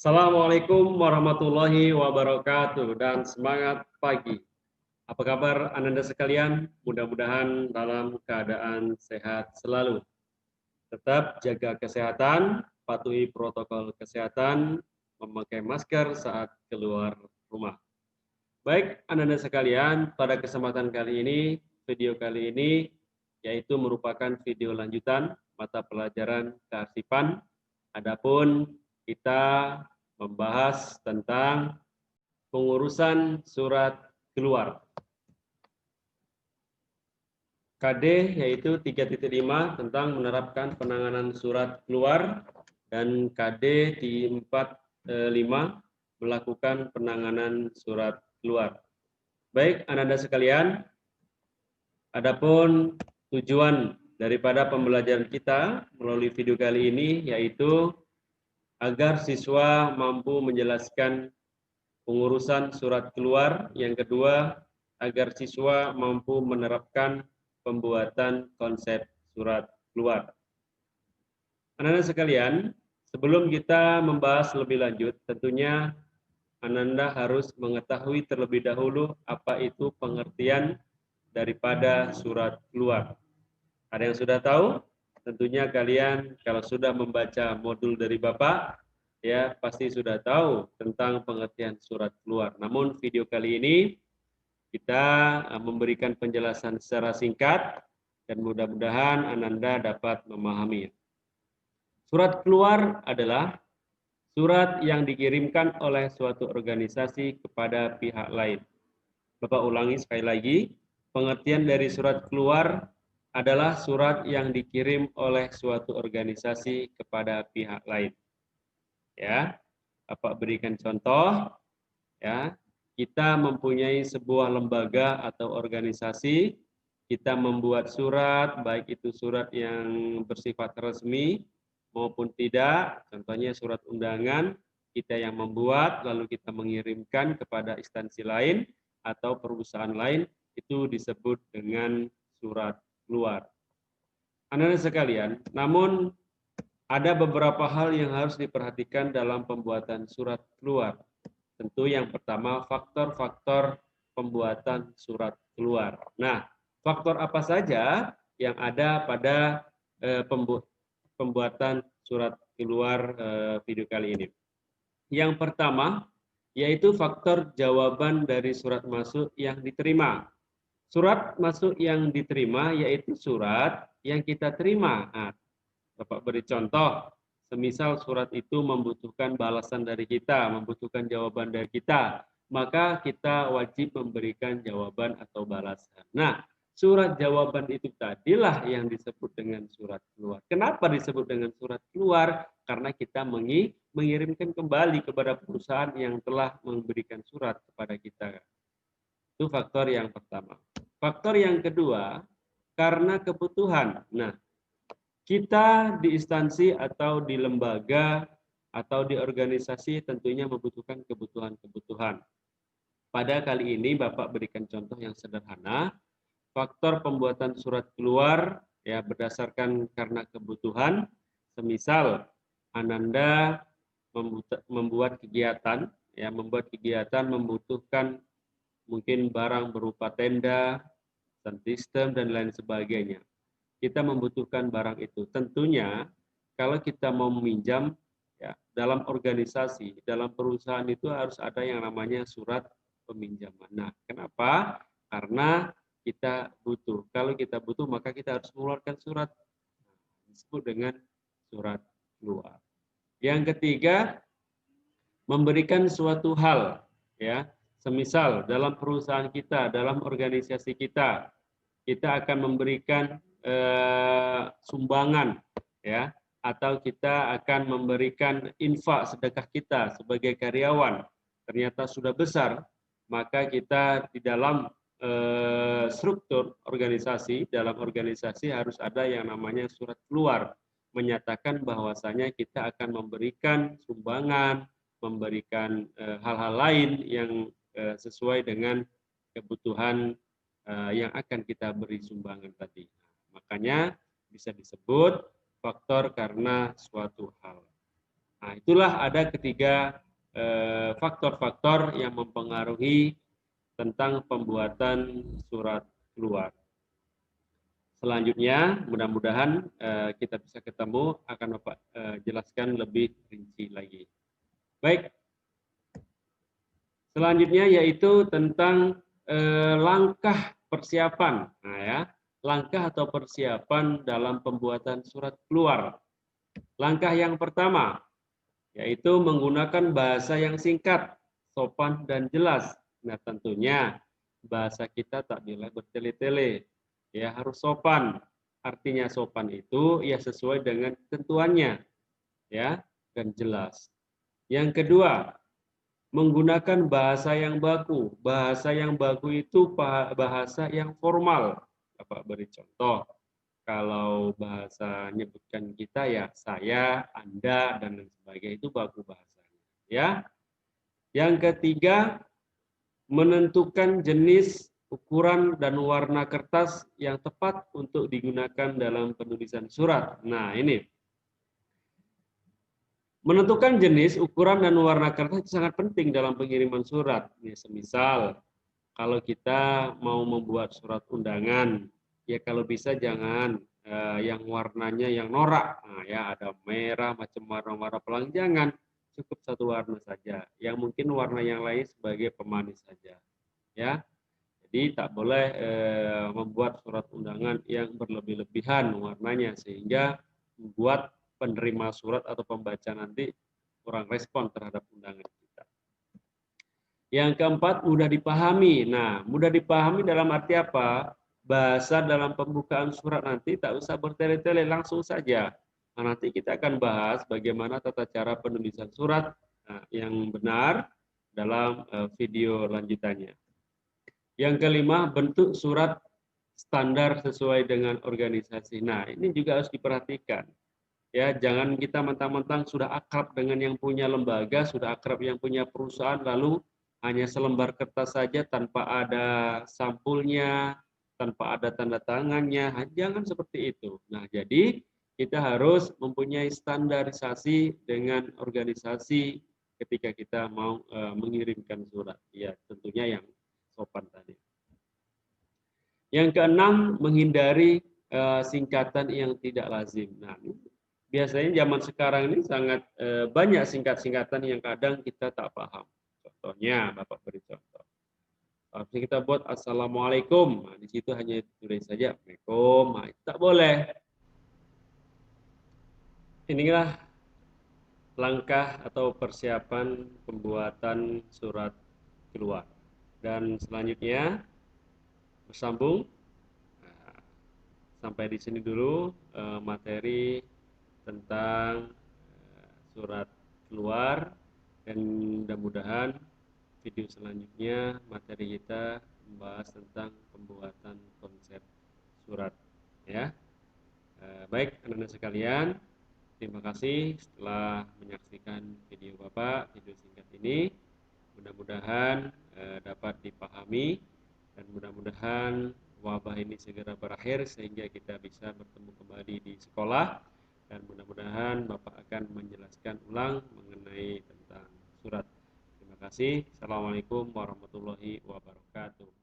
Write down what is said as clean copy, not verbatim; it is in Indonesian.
Assalamualaikum warahmatullahi wabarakatuh dan semangat pagi. Apa kabar Ananda sekalian? Mudah-mudahan dalam keadaan sehat selalu. Tetap jaga kesehatan, patuhi protokol kesehatan, memakai masker saat keluar rumah. Baik Ananda sekalian, pada kesempatan kali ini, video kali ini yaitu merupakan video lanjutan mata pelajaran kearsipan. Adapun kita membahas tentang pengurusan surat keluar. KD yaitu 3.5 tentang menerapkan penanganan surat keluar dan KD di 4.5 melakukan penanganan surat keluar. Baik, Ananda sekalian, adapun tujuan daripada pembelajaran kita melalui video kali ini yaitu agar siswa mampu menjelaskan pengurusan surat keluar. Yang kedua, agar siswa mampu menerapkan pembuatan konsep surat keluar. Ananda sekalian, sebelum kita membahas lebih lanjut, tentunya Ananda harus mengetahui terlebih dahulu apa itu pengertian daripada surat keluar. Ada yang sudah tahu? Tentunya kalian kalau sudah membaca modul dari Bapak, ya pasti sudah tahu tentang pengertian surat keluar. Namun video kali ini kita memberikan penjelasan secara singkat dan mudah-mudahan Ananda dapat memahami. Surat keluar adalah surat yang dikirimkan oleh suatu organisasi kepada pihak lain. Bapak ulangi sekali lagi, pengertian dari surat keluar adalah surat yang dikirim oleh suatu organisasi kepada pihak lain. Ya, Bapak berikan contoh. Ya, kita mempunyai sebuah lembaga atau organisasi, kita membuat surat, baik itu surat yang bersifat resmi maupun tidak, contohnya surat undangan, kita yang membuat, lalu kita mengirimkan kepada instansi lain atau perusahaan lain, itu disebut dengan surat keluar. Anak-anak sekalian, namun ada beberapa hal yang harus diperhatikan dalam pembuatan surat keluar. Tentu yang pertama faktor-faktor pembuatan surat keluar. Nah, faktor apa saja yang ada pada pembuatan surat keluar video kali ini? Yang pertama yaitu faktor jawaban dari surat masuk yang diterima. Surat masuk yang diterima yaitu surat yang kita terima. Nah, Bapak beri contoh, semisal surat itu membutuhkan balasan dari kita, membutuhkan jawaban dari kita, maka kita wajib memberikan jawaban atau balasan. Nah, surat jawaban itu tadilah yang disebut dengan surat keluar. Kenapa disebut dengan surat keluar? Karena kita mengirimkan kembali kepada perusahaan yang telah memberikan surat kepada kita. Itu faktor yang pertama. Faktor yang kedua, karena kebutuhan. Nah, kita di instansi atau di lembaga atau di organisasi tentunya membutuhkan kebutuhan-kebutuhan. Pada kali ini Bapak berikan contoh yang sederhana. Faktor pembuatan surat keluar ya berdasarkan karena kebutuhan. Semisal Ananda membuat kegiatan membutuhkan mungkin barang berupa tenda, sound system dan lain sebagainya. Kita membutuhkan barang itu. Tentunya kalau kita mau meminjam ya dalam organisasi, dalam perusahaan itu harus ada yang namanya surat peminjaman. Nah, kenapa? Karena kita butuh. Kalau kita butuh maka kita harus mengeluarkan surat. Disebut dengan surat keluar. Yang ketiga, memberikan suatu hal ya. Semisal dalam perusahaan kita, dalam organisasi kita, kita akan memberikan sumbangan ya atau kita akan memberikan infak sedekah kita sebagai karyawan ternyata sudah besar, maka kita di dalam struktur organisasi, dalam organisasi harus ada yang namanya surat keluar menyatakan bahwasanya kita akan memberikan sumbangan, memberikan hal-hal lain yang sesuai dengan kebutuhan yang akan kita beri sumbangan tadi. Makanya bisa disebut faktor karena suatu hal. Nah, itulah ada ketiga faktor-faktor yang mempengaruhi tentang pembuatan surat keluar. Selanjutnya, mudah-mudahan kita bisa ketemu, akan Bapak jelaskan lebih rinci lagi. Baik, selanjutnya yaitu tentang langkah persiapan. Nah ya, langkah atau persiapan dalam pembuatan surat keluar. Langkah yang pertama, yaitu menggunakan bahasa yang singkat, sopan, dan jelas. Nah, tentunya bahasa kita tak boleh bertele-tele, ya harus sopan. Artinya sopan itu ya sesuai dengan ketentuannya, ya, dan jelas. Yang kedua, menggunakan bahasa yang baku. Bahasa yang baku itu bahasa yang formal. Bapak beri contoh. Kalau bahasa nyebutkan kita ya saya, Anda, dan lain sebagainya itu baku bahasanya. Ya. Yang ketiga, menentukan jenis, ukuran, dan warna kertas yang tepat untuk digunakan dalam penulisan surat. Nah, ini. Menentukan jenis, ukuran, dan warna kertas itu sangat penting dalam pengiriman surat. Ya, semisal, kalau kita mau membuat surat undangan, ya kalau bisa jangan yang warnanya yang norak. Nah, ya ada merah, macam warna-warna pelangi, jangan. Cukup satu warna saja. Yang mungkin warna yang lain sebagai pemanis saja. Ya, jadi tak boleh membuat surat undangan yang berlebih-lebihan warnanya sehingga membuat penerima surat atau pembaca nanti kurang respon terhadap undangan kita. Yang keempat, mudah dipahami. Nah, mudah dipahami dalam arti apa? Bahasa dalam pembukaan surat nanti tak usah bertele-tele, langsung saja. Nah, nanti kita akan bahas bagaimana tata cara penulisan surat yang benar dalam video lanjutannya. Yang kelima, bentuk surat standar sesuai dengan organisasi. Nah, ini juga harus diperhatikan. Ya, jangan kita mentang-mentang sudah akrab dengan yang punya lembaga, sudah akrab yang punya perusahaan, lalu hanya selembar kertas saja tanpa ada sampulnya, tanpa ada tanda tangannya. Jangan seperti itu. Nah, jadi kita harus mempunyai standarisasi dengan organisasi ketika kita mau mengirimkan surat. Ya, tentunya yang sopan tadi. Yang keenam, menghindari singkatan yang tidak lazim. Nah, biasanya zaman sekarang ini sangat banyak singkat-singkatan yang kadang kita tak paham. Contohnya, Bapak beri contoh. Harusnya kita buat Assalamualaikum. Nah, di situ hanya tulis saja Assalamualaikum. Nah, itu tak boleh. Inilah langkah atau persiapan pembuatan surat keluar. Dan selanjutnya bersambung. Nah, sampai di sini dulu materi tentang surat keluar, dan mudah-mudahan video selanjutnya materi kita membahas tentang pembuatan konsep surat ya. Baik anak-anak sekalian, terima kasih setelah menyaksikan video Bapak, video singkat ini. Mudah-mudahan dapat dipahami dan mudah-mudahan wabah ini segera berakhir sehingga kita bisa bertemu kembali di sekolah, dan mudah-mudahan Bapak akan menjelaskan ulang mengenai tentang surat. Terima kasih. Assalamualaikum warahmatullahi wabarakatuh.